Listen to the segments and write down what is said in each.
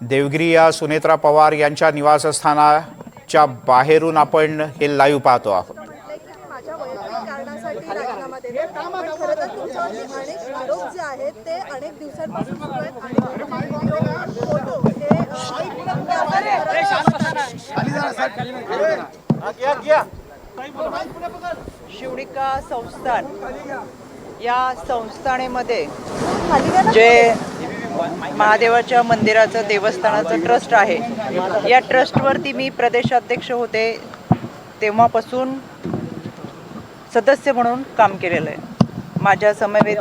देवगिरी या सुनेत्रा पवार यांच्या निवासस्थानाच्या बाहेरून आपण हे लाईव्ह पाहतो आहोत। माझ्या वैयक्तिक कारणासाठी राजीनामा देते, पण खरं तर तुमच्यावरती अनेक आरोप जे आहेत ते अनेक दिवसांपासून सुरू आहेत आणि फोटो हे शिवणिका संस्थान या संस्थानेमध्ये जे महादेवाच्या मंदिराचं देवस्थानाचं ट्रस्ट आहे, या ट्रस्टवरती मी प्रदेशाध्यक्ष होते तेव्हापासून सदस्य म्हणून काम केलेलं आहे। माझ्या समवेत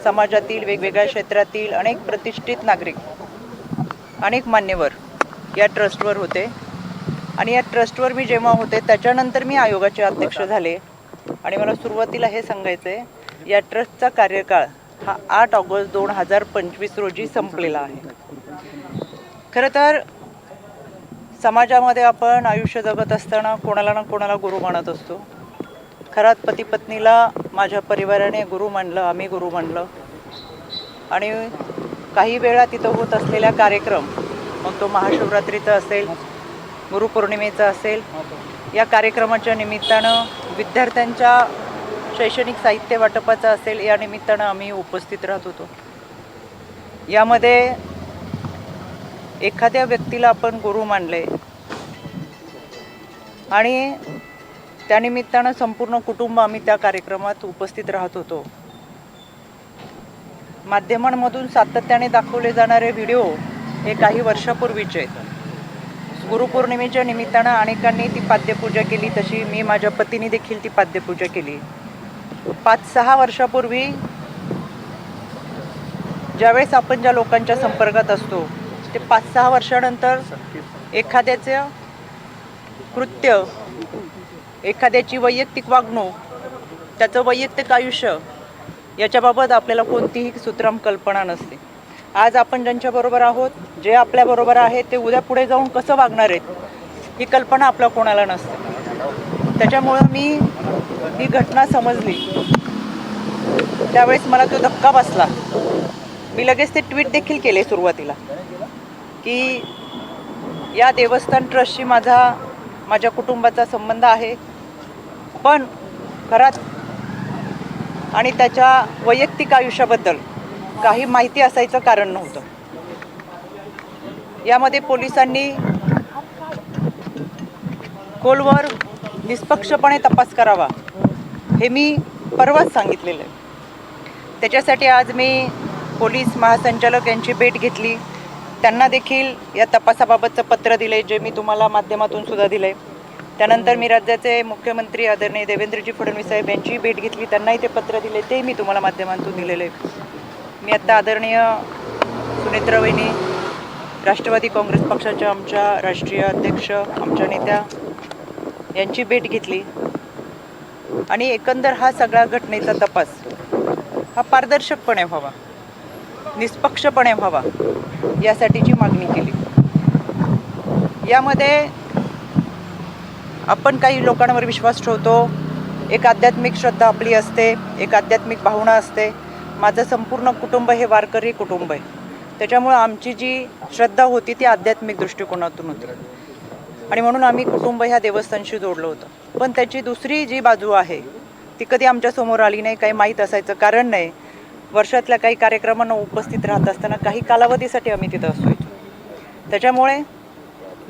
समाजातील वेगवेगळ्या क्षेत्रातील अनेक प्रतिष्ठित नागरिक, अनेक मान्यवर या ट्रस्टवर होते आणि या ट्रस्टवर मी जेव्हा होते त्याच्यानंतर मी आयोगाचे अध्यक्ष झाले। आणि मला सुरुवातीला हे सांगायचं आहे, या ट्रस्टचा कार्यकाळ हा 8 ऑगस्ट 2025 रोजी संपलेला आहे। खरं तर समाजामध्ये आपण आयुष्य जगत असताना कोणाला ना कोणाला गुरु मानत असतो। खरात पती पत्नीला माझ्या परिवाराने गुरु मानलं, आम्ही गुरु मानलं आणि काही वेळा तिथं होत असलेल्या कार्यक्रम, मग तो महाशिवरात्रीचा असेल, गुरुपौर्णिमेचा असेल, या कार्यक्रमाच्या निमित्तानं विद्यार्थ्यांच्या शैक्षणिक साहित्य वाटपाचा असेल, या निमित्तानं आम्ही उपस्थित राहत होतो। यामध्ये एखाद्या व्यक्तीला आपण गुरु मानले आणि त्यानिमित्तानं संपूर्ण कुटुंब आम्ही त्या कार्यक्रमात उपस्थित राहत होतो। माध्यमांमधून सातत्याने दाखवले जाणारे व्हिडिओ हे काही वर्षापूर्वीचे आहेत। गुरुपौर्णिमेच्या निमित्तानं अनेकांनी ती पाद्यपूजा केली, तशी मी माझ्या पतीने देखील ती पाद्यपूजा केली। 5-6 वर्षापूर्वी ज्यावेळेस आपण ज्या लोकांच्या संपर्कात असतो ते 5-6 वर्षानंतर एखाद्याचं कृत्य, एखाद्याची वैयक्तिक वागणूक, त्याचं वैयक्तिक आयुष्य याच्याबाबत आपल्याला कोणतीही सुतराम कल्पना नसते। आज आपण ज्यांच्याबरोबर आहोत, जे आपल्याबरोबर आहेत, ते उद्या पुढे जाऊन कसं वागणार आहेत ही कल्पना आपल्या कोणाला नसते। त्याच्यामुळं मी ही घटना समजली त्यावेळेस मला तो धक्का बसला। मी लगेच ते ट्विट देखील केले सुरुवातीला की या देवस्थान ट्रस्टशी माझ्या कुटुंबाचा संबंध आहे, पण घरात आणि त्याच्या वैयक्तिक आयुष्याबद्दल काही माहिती असायचं कारण नव्हतं। यामध्ये पोलिसांनी खोलवर निष्पक्षपणे तपास करावा हे मी परवाच सांगितलेलं आहे। त्याच्यासाठी आज मी पोलीस महासंचालक यांची भेट घेतली, त्यांना देखील या तपासाबाबतचं पत्र दिले, जे मी तुम्हाला माध्यमातून सुद्धा दिले। त्यानंतर मी राज्याचे मुख्यमंत्री आदरणीय देवेंद्रजी फडणवीस साहेब यांची भेट घेतली, त्यांनाही ते पत्र दिले, ते मी तुम्हाला माध्यमातून दिलेले। मी आत्ता आदरणीय सुनेत्रा वहिनी, राष्ट्रवादी काँग्रेस पक्षाच्या आमच्या राष्ट्रीय अध्यक्ष, आमच्या नेत्या यांची भेट घेतली आणि एकंदर हा सगळा घटनेचा तपास हा पारदर्शकपणे व्हावा, निष्पक्षपणे व्हावा यासाठीची मागणी केली। यामध्ये आपण काही लोकांवर विश्वास ठेवतो, एक आध्यात्मिक श्रद्धा आपली असते, एक आध्यात्मिक भावना असते। माझं संपूर्ण कुटुंब हे वारकरी कुटुंब आहे, त्याच्यामुळं आमची जी श्रद्धा होती ती आध्यात्मिक दृष्टिकोनातून होती आणि म्हणून आम्ही कुटुंब ह्या देवस्थानशी जोडलं होतं। पण त्याची दुसरी जी बाजू आहे ती कधी आमच्यासमोर आली नाही, काही माहीत असायचं कारण नाही। वर्षातल्या काही कार्यक्रमांना उपस्थित राहत असताना काही कालावधीसाठी आम्ही तिथं असायचो, त्याच्यामुळे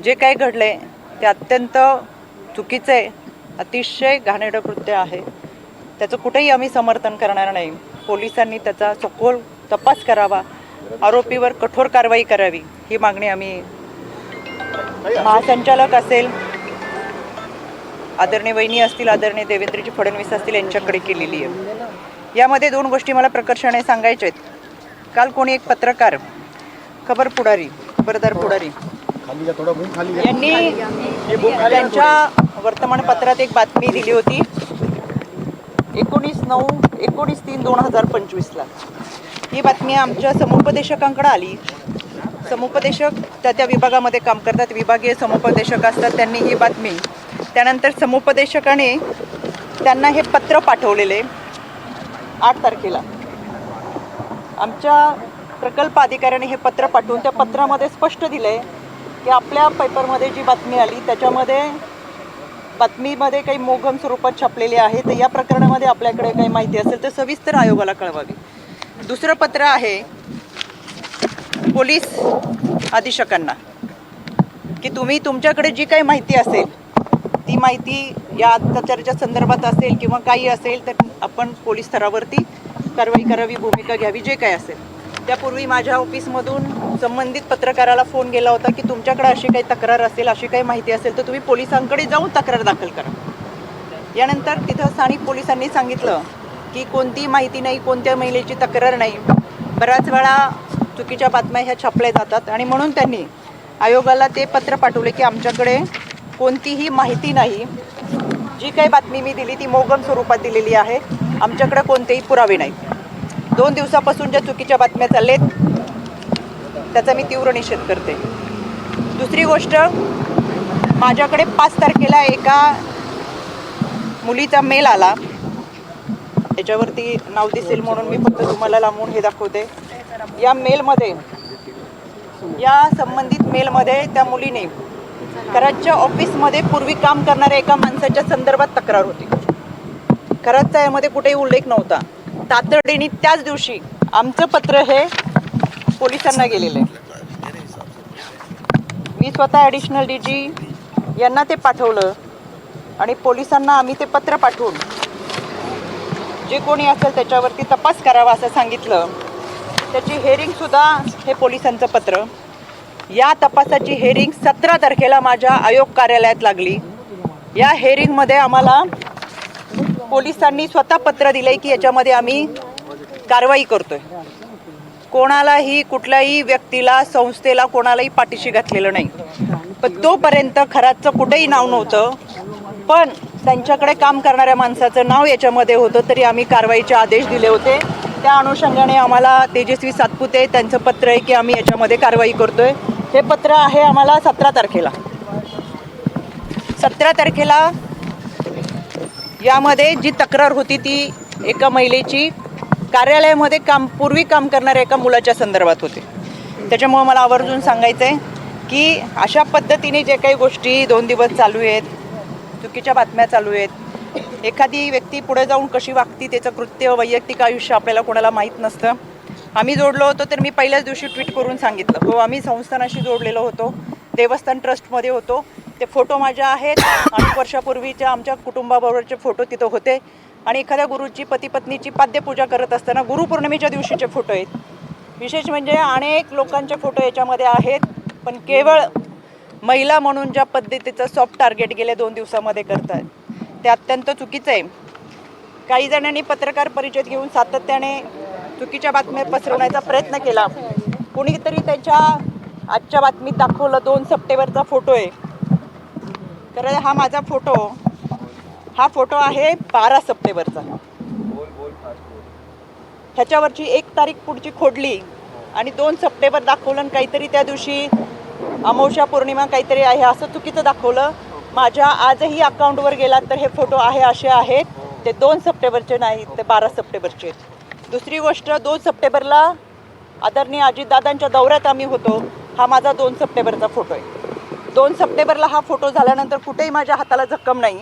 जे काही घडले ते अत्यंत चुकीचं आहे, अतिशय घाणेरडं कृत्य आहे। त्याचं कुठेही आम्ही समर्थन करणार नाही। पोलिसांनी त्याचा सखोल तपास करावा, आरोपीवर कठोर कारवाई करावी ही मागणी आम्ही महासंचालक असेल, आदरणीय वहिनी असतील, आदरणीय देवेंद्रजी फडणवीस असतील यांच्याकडे केलेली आहे। यामध्ये 2 गोष्टी मला प्रकर्षाने सांगायच्या आहेत। काल कोणी एक पत्रकार, खबरदार पुढारी यांनी त्यांच्या वर्तमानपत्रात एक बातमी दिली होती 19/3/2025 ला। ही बातमी आमच्या समुपदेशकांकडे आली। समुपदेशक त्या विभागामध्ये काम करतात, विभागीय समुपदेशक असतात, त्यांनी ही बातमी, त्यानंतर समुपदेशकाने त्यांना हे पत्र पाठवलेले 8 तारखेला। आमच्या प्रकल्प अधिकाऱ्याने हे पत्र पाठवून त्या पत्रामध्ये स्पष्ट दिलं आहे की आपल्या पेपरमध्ये जी बातमी आली त्याच्यामध्ये बातमीमध्ये काही मोघम स्वरूपात छापलेली आहे, तर या प्रकरणामध्ये आपल्याकडे काही माहिती असेल तर सविस्तर आयोगाला कळवावी. दुसरं पत्र आहे पोलीस अधीक्षकांना की तुम्ही तुमच्याकडे जी काही माहिती असेल ती माहिती या अत्याचाराच्या संदर्भात असेल किंवा काही असेल तर आपण पोलीस स्तरावरती कारवाई करावी, भूमिका घ्यावी, जे काय असेल. त्यापूर्वी माझ्या ऑफिसमधून संबंधित पत्रकाराला फोन गेला होता की तुमच्याकडे अशी काही तक्रार असेल, अशी काही माहिती असेल तर तुम्ही पोलिसांकडे जाऊन तक्रार दाखल करा. यानंतर तिथं स्थानिक पोलिसांनी सांगितलं की कोणती माहिती नाही, कोणत्या महिलेची तक्रार नाही. बऱ्याच वेळा चुकीच्या बातम्या ह्या छापल्या जातात आणि म्हणून त्यांनी आयोगाला ते पत्र पाठवले की आमच्याकडे कोणतीही माहिती नाही, जी काही बातमी मी दिली ती मोघम स्वरूपात दिलेली आहे, आमच्याकडे कोणतेही पुरावे नाही. 2 दिवसापासून ज्या चुकीच्या बातम्या चाललेत त्याचा मी तीव्र निषेध करते. दुसरी गोष्ट, माझ्याकडे 5 तारखेला एका मुलीचा मेल आला, याच्यावरती नाव दिसेल म्हणून मी फक्त तुम्हाला लांबून हे दाखवते. या मेलमध्ये, या संबंधित मेलमध्ये त्या मुलीने कराडच्या ऑफिसमध्ये पूर्वी काम करणाऱ्या एका माणसाच्या संदर्भात तक्रार होती. कराडचा यामध्ये कुठेही उल्लेख नव्हता. तातडीने त्याच दिवशी आमचं पत्र हे पोलिसांना गेलेलं आहे. मी स्वतः ॲडिशनल DG यांना ते पाठवलं आणि पोलिसांना आम्ही ते पत्र पाठवून जे कोणी असेल त्याच्यावरती तपास करावा असं सांगितलं. त्याची हेअरिंगसुद्धा हे पोलिसांचं पत्र, या तपासाची हेअरिंग 17 तारखेला माझ्या आयोग कार्यालयात लागली. या हेअरिंगमध्ये आम्हाला पोलिसांनी स्वतः पत्र दिले की याच्यामध्ये आम्ही कारवाई करतोय. कोणालाही, कुठल्याही व्यक्तीला, संस्थेला, कोणालाही पाठीशी घातलेलं नाही. पण तोपर्यंत खराचं कुठेही नाव नव्हतं, पण त्यांच्याकडे काम करणाऱ्या माणसाचं नाव याच्यामध्ये होतं, तरी आम्ही कारवाईचे आदेश दिले होते. त्या अनुषंगाने आम्हाला तेजस्वी सातपुते त्यांचं पत्र आहे की आम्ही याच्यामध्ये कारवाई करतोय. हे पत्र आहे आम्हाला 17 तारखेला. 17 तारखेला यामध्ये जी तक्रार होती ती एका महिलेची कार्यालयामध्ये पूर्वी काम करणाऱ्या एका मुलाच्या संदर्भात होते. त्याच्यामुळे मला आवर्जून सांगायचं आहे की अशा पद्धतीने जे काही गोष्टी 2 दिवस चालू आहेत, चुकीच्या बातम्या चालू आहेत, एखादी व्यक्ती पुढे जाऊन कशी वागती, त्याचं कृत्य, वैयक्तिक आयुष्य आपल्याला कोणाला माहीत नसतं. आम्ही जोडलो होतो तर मी पहिल्याच दिवशी ट्विट करून सांगितलं, हो आम्ही संस्थानाशी जोडलेलो होतो, देवस्थान ट्रस्टमध्ये होतो. ते फोटो माझ्या आहेत. 8 वर्षापूर्वीच्या आमच्या कुटुंबाबरोबरचे फोटो तिथं होते आणि एखाद्या गुरुची, पती पत्नीची पाद्यपूजा करत असताना गुरुपौर्णिमेच्या दिवशीचे फोटो आहेत. विशेष म्हणजे अनेक लोकांचे फोटो याच्यामध्ये आहेत, पण केवळ महिला म्हणून ज्या पद्धतीचं सॉफ्ट टार्गेट गेल्या 2 दिवसामध्ये करतात ते अत्यंत चुकीचं आहे. काही जणांनी पत्रकार परिषद घेऊन सातत्याने चुकीच्या बातम्या पसरवण्याचा प्रयत्न केला. कुणीतरी त्यांच्या आजच्या बातमीत दाखवलं 2 सप्टेंबरचा फोटो आहे. तर हा माझा फोटो, हा फोटो आहे 12 सप्टेंबरचा. ह्याच्यावरची 1 तारीख पुढची खोडली आणि 2 सप्टेंबर दाखवलं आणि काहीतरी त्या दिवशी अमावस्या पौर्णिमा काहीतरी आहे असं चुकीचं दाखवलं. माझ्या आजही अकाउंटवर गेलात तर हे फोटो आहे असे आहेत, ते 2 सप्टेंबरचे नाहीत, ते 12 सप्टेंबरचे. दुसरी गोष्ट, 2 सप्टेंबरला आदरणीय अजितदादांच्या दौऱ्यात आम्ही होतो. हा माझा 2 सप्टेंबरचा फोटो आहे. 2 सप्टेंबरला हा फोटो झाल्यानंतर कुठेही माझ्या हाताला जखम नाही.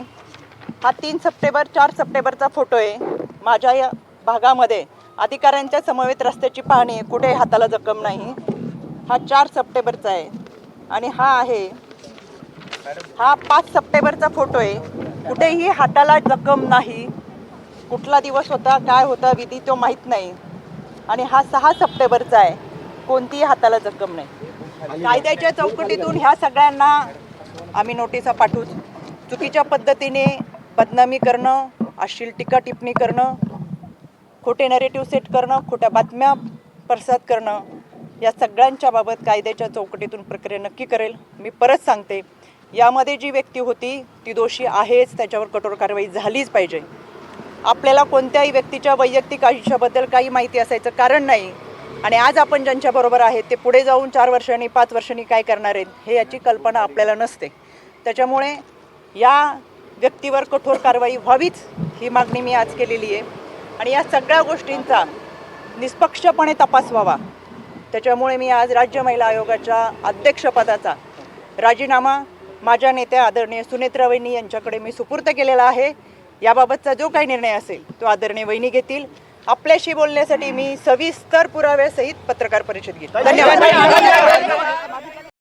हा 3 सप्टेंबर, 4 सप्टेंबरचा फोटो आहे. माझ्या या भागामध्ये अधिकाऱ्यांच्या समवेत रस्त्याची पाहणी आहे, कुठेही हाताला जखम नाही. हा 4 सप्टेंबरचा आहे आणि हा 5 सप्टेंबरचा फोटो आहे. कुठेही हाताला जखम नाही. कुठला दिवस होता, काय होता विधी तो माहीत नाही. आणि हा 6 सप्टेंबरचा आहे, कोणतीही हाताला जखम नाही. कायद्याच्या चौकटीतून ह्या सगळ्यांना आम्ही नोटिसा पाठवू. चुकीच्या पद्धतीने बदनामी करणं, अश्लील टीका टिप्पणी करणं, खोटे नरेटिव्ह सेट करणं, खोट्या बातम्या प्रसाद करणं, या सगळ्यांच्या बाबत कायद्याच्या चौकटीतून प्रक्रिया नक्की करेल. मी परत सांगते, यामध्ये जी व्यक्ती होती ती दोषी आहेच, त्याच्यावर कठोर कारवाई झालीच पाहिजे. आपल्याला कोणत्याही व्यक्तीच्या वैयक्तिक आयुष्याबद्दल काही माहिती असायचं कारण नाही आणि आज आपण ज्यांच्याबरोबर आहेत ते पुढे जाऊन 4 वर्षांनी, 5 वर्षांनी काय करणार आहेत हे याची कल्पना आपल्याला नसते. त्याच्यामुळे या व्यक्तीवर कठोर कारवाई व्हावीच ही मागणी मी आज केलेली आहे आणि या सगळ्या गोष्टींचा निष्पक्षपणे तपास व्हावा त्याच्यामुळे मी आज राज्य महिला आयोगाच्या अध्यक्षपदाचा राजीनामा माझ्या नेत्या आदरणीय सुनेत्रा वहिनी यांच्याकडे मी सुपूर्द केलेला आहे. याबाबतचा जो काही निर्णय असेल तो आदरणीय वहिनी घेतील. आपल्याशी बोलण्यासाठी मी सविस्तर पुराव्यासहित पत्रकार परिषद घेतली. धन्यवाद.